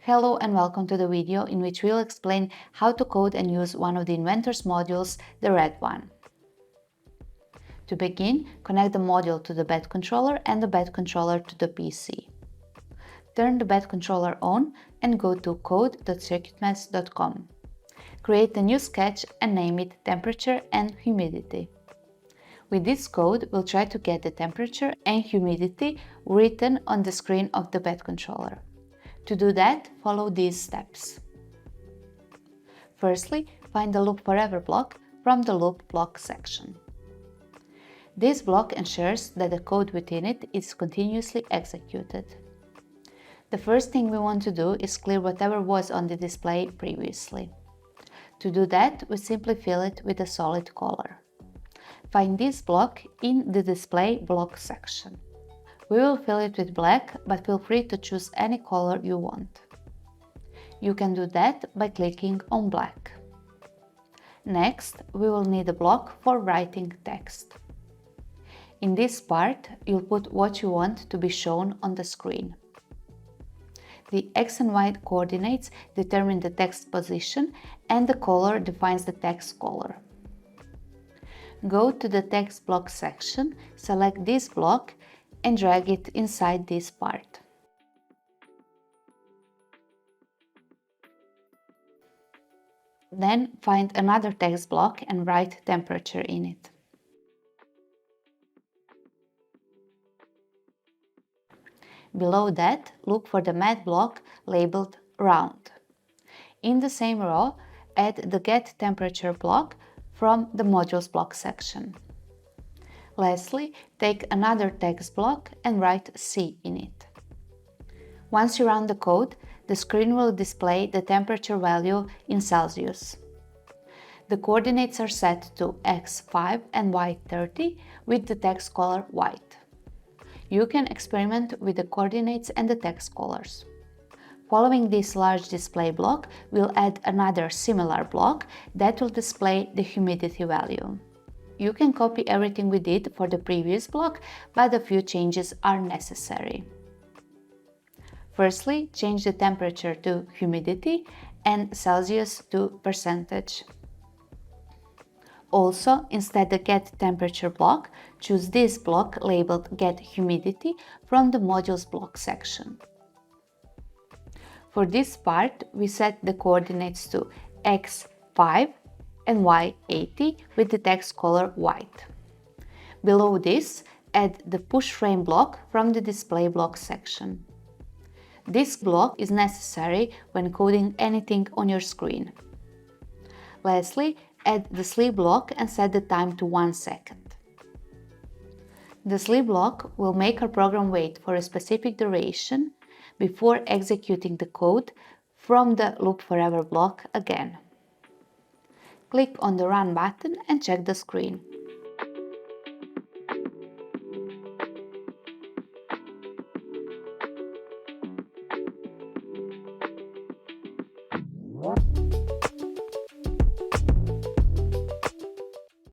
Hello and welcome to the video in which we'll explain how to code and use one of the Inventor's modules, the red one. To begin, connect the module to the Batcontroller and the Batcontroller to the PC. Turn the Batcontroller on and go to code.circuitmath.com. Create a new sketch and name it Temperature and Humidity. With this code, we'll try to get the temperature and humidity written on the screen of the Batcontroller. To do that, follow these steps. Firstly, find the loop forever block from the loop block section. This block ensures that the code within it is continuously executed. The first thing we want to do is clear whatever was on the display previously. To do that, we simply fill it with a solid color. Find this block in the display block section. We will fill it with black, but feel free to choose any color you want. You can do that by clicking on black. Next, we will need a block for writing text. In this part, you'll put what you want to be shown on the screen. The X and Y coordinates determine the text position and the color defines the text color. Go to the text block section, select this block and drag it inside this part. Then find another text block and write temperature in it. Below that, look for the math block labeled round. In the same row, add the get temperature block from the modules block section. Lastly, take another text block and write C in it. Once you run the code, the screen will display the temperature value in Celsius. The coordinates are set to X5 and Y30 with the text color white. You can experiment with the coordinates and the text colors. Following this large display block, we'll add another similar block that will display the humidity value. You can copy everything we did for the previous block, but a few changes are necessary. Firstly, change the temperature to humidity and Celsius to percentage. Also, instead of get temperature block, choose this block labeled get humidity from the modules block section. For this part, we set the coordinates to X5 and Y80 with the text color white. Below this, add the push frame block from the display block section. This block is necessary when coding anything on your screen. Lastly, add the sleep block and set the time to 1 second. The sleep block will make our program wait for a specific duration before executing the code from the loop forever block again. Click on the Run button and check the screen.